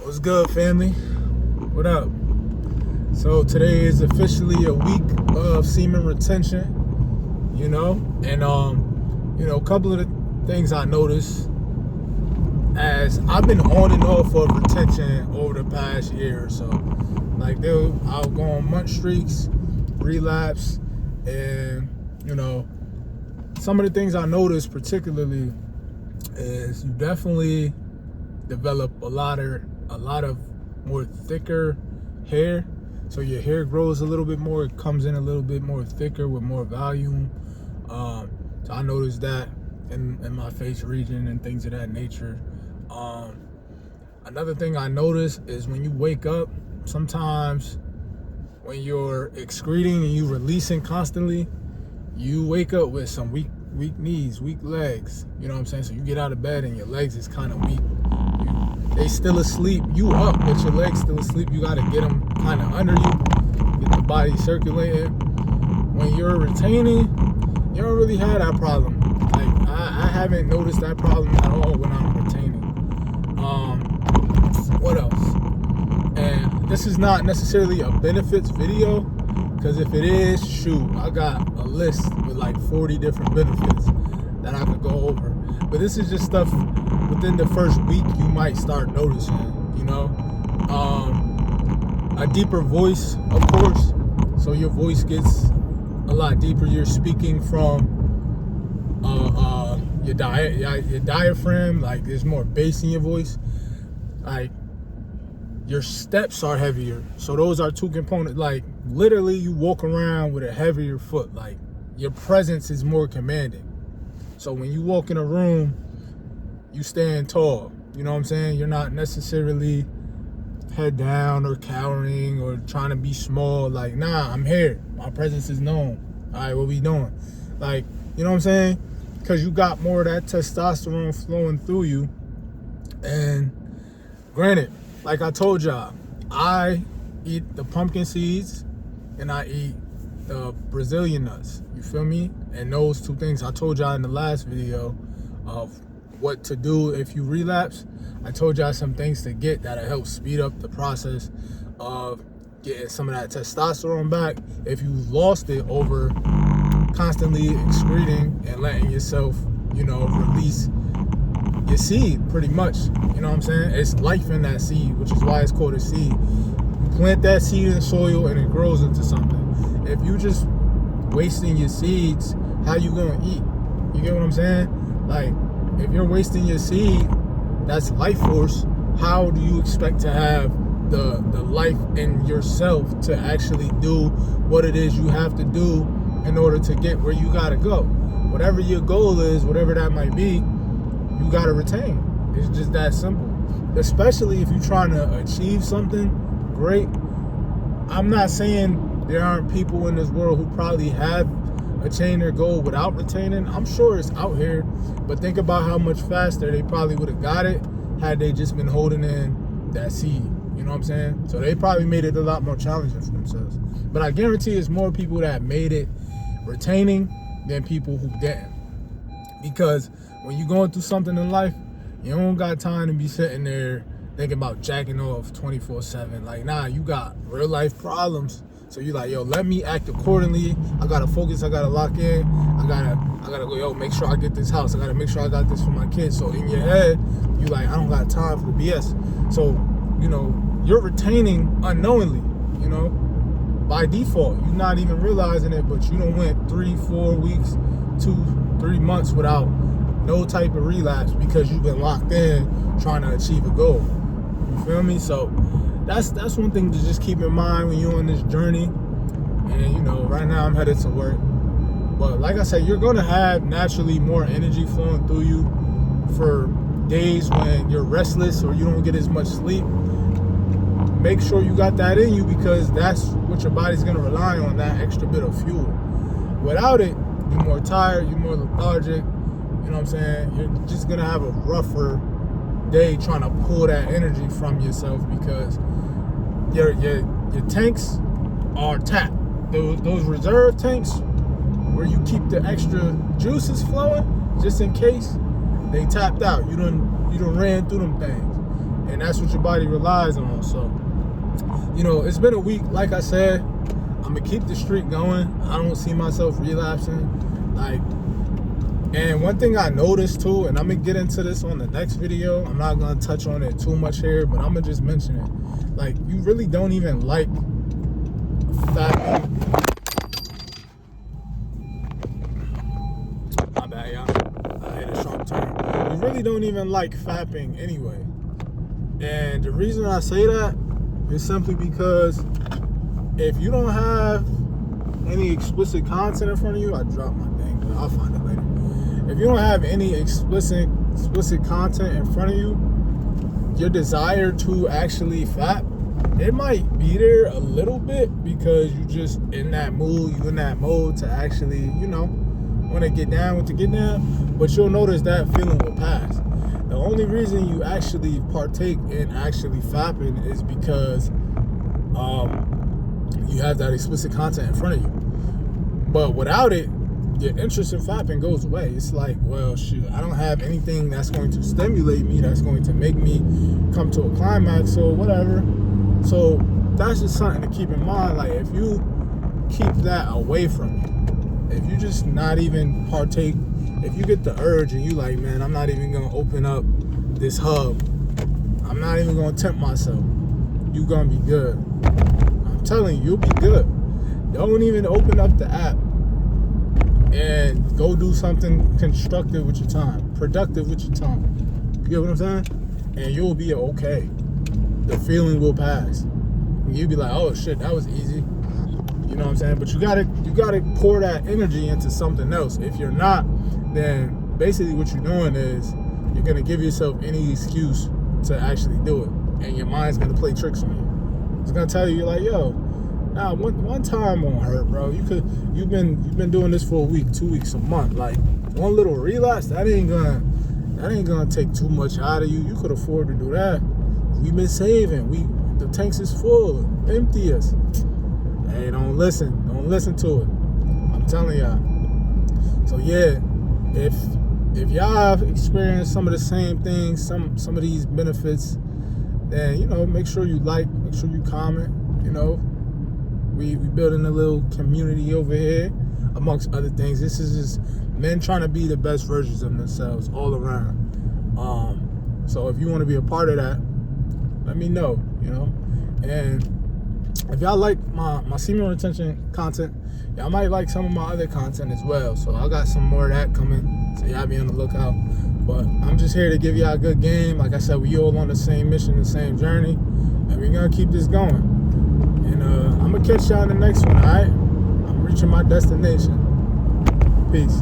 What's good, family? What up? So today is officially a week of semen retention, and a couple of the things I noticed as I've been on and off of retention over the past year or so. Like I'll go on month streaks, relapse, and some of the things I noticed particularly is you definitely develop a lot of more thicker hair. So your hair grows a little bit more. It comes in a little bit more thicker with more volume. So I noticed that in my face region and things of that nature. Another thing I noticed is when you wake up, sometimes when you're excreting and you releasing constantly, you wake up with some weak knees, weak legs. You know what I'm saying? So you get out of bed and your legs is kind of weak. They still asleep. You up, but your legs still asleep. You got to get them kind of under you, get the body circulating. When you're retaining, you don't really have that problem. Like I haven't noticed that problem at all when I'm retaining. What else? And this is not necessarily a benefits video, because if it is, shoot, I got a list with like 40 different benefits that I could go over. But this is just stuff within the first week you might start noticing, a deeper voice, of course. So your voice gets a lot deeper. You're speaking from your diaphragm. Like there's more bass in your voice. Like your steps are heavier. So those are two components. Like literally you walk around with a heavier foot. Like your presence is more commanding. So when you walk in a room, you stand tall. You know what I'm saying? You're not necessarily head down or cowering or trying to be small. Like, nah, I'm here. My presence is known. All right, what we doing? Like, you know what I'm saying? Because you got more of that testosterone flowing through you. And granted, like I told y'all, I eat the pumpkin seeds and I eat the Brazilian nuts. You feel me? And those two things I told y'all in the last video of what to do if you relapse. I told y'all some things to get that'll help speed up the process of getting some of that testosterone back if you lost it over constantly excreting and letting yourself, release your seed pretty much. You know what I'm saying? It's life in that seed, which is why it's called a seed. You plant that seed in the soil and it grows into something. If you just wasting your seeds, how you gonna eat? You get what I'm saying? Like, if you're wasting your seed, that's life force. How do you expect to have the life in yourself to actually do what it is you have to do in order to get where you gotta go? Whatever your goal is, whatever that might be, you gotta retain. It's just that simple. Especially if you're trying to achieve something great. I'm not saying there aren't people in this world who probably have attained their goal without retaining. I'm sure it's out here, but think about how much faster they probably would have got it had they just been holding in that seed. You know what I'm saying? So they probably made it a lot more challenging for themselves. But I guarantee it's more people that made it retaining than people who didn't. Because when you're going through something in life, you don't got time to be sitting there thinking about jacking off 24/7. Like, nah, you got real life problems. So you're like, yo, let me act accordingly. I gotta focus, I gotta lock in. I gotta go, yo, make sure I get this house. I gotta make sure I got this for my kids. So in your head, you like, I don't got time for the BS. So, you're retaining unknowingly, by default. You're not even realizing it, but you done went 3-4 weeks, 2-3 months without no type of relapse because you've been locked in trying to achieve a goal. You feel me? So that's one thing to just keep in mind when you're on this journey. And right now I'm headed to work, but like I said, you're gonna have naturally more energy flowing through you for days when you're restless or you don't get as much sleep. Make sure you got that in you, because that's what your body's gonna rely on, that extra bit of fuel. Without it, you're more tired, you're more lethargic. You know what I'm saying? You're just gonna have a rougher day trying to pull that energy from yourself, because your tanks are tapped. Those reserve tanks where you keep the extra juices flowing just in case, they tapped out. You done ran through them things. and that's what your body relies on. So, you know, it's been a week. Like I said, I'm gonna keep the streak going. I don't see myself relapsing. Like, and one thing I noticed too, and I'm gonna get into this on the next video. I'm not gonna touch on it too much here, but I'm gonna just mention it. Like, you really don't even like fapping. My bad, y'all. I hit a sharp turn. You really don't even like fapping anyway. And the reason I say that is simply because if you don't have any explicit content in front of you, I dropped my thing, but I'll find it later. If you don't have any explicit content in front of you, your desire to actually fap, it might be there a little bit because you just in that mood, you in that mode to actually, you know, want to get down with the get down, but you'll notice that feeling will pass. The only reason you actually partake in actually fapping is because you have that explicit content in front of you. But without it, your interest in fapping goes away. It's like, well, shoot, I don't have anything that's going to stimulate me, that's going to make me come to a climax or whatever. So that's just something to keep in mind. Like, if you keep that away from you, if you just not even partake, if you get the urge and you like, man, I'm not even gonna open up this hub, I'm not even gonna tempt myself, you gonna be good. I'm telling you, you'll be good. Don't even open up the app and go do something constructive with your time, productive with your time. You get what I'm saying? And you'll be okay. The feeling will pass. And you'll be like, oh shit, that was easy. You know what I'm saying? But you gotta pour that energy into something else. If you're not, then basically what you're doing is you're gonna give yourself any excuse to actually do it, and your mind's gonna play tricks on you. It's gonna tell you, you're like, yo, nah, one time won't hurt, bro. You've been doing this for a week, 2 weeks, a month. Like, one little relapse, that ain't gonna take too much out of you. You could afford to do that. We've been saving. The tanks is full. Empty us. Hey, don't listen to it. I'm telling y'all. So yeah, if y'all have experienced some of the same things, some of these benefits, then, you know, make sure you like, make sure you comment. You know, we building a little community over here, amongst other things. This is just men trying to be the best versions of themselves all around. So if you want to be a part of that, let me know. You know, and if y'all like my semen retention content, y'all might like some of my other content as well. So I got some more of that coming, so y'all be on the lookout. But I'm just here to give y'all a good game. Like I said, we all on the same mission, the same journey, and we're gonna keep this going. And I'm gonna catch y'all in the next one, all right? I'm reaching my destination. Peace.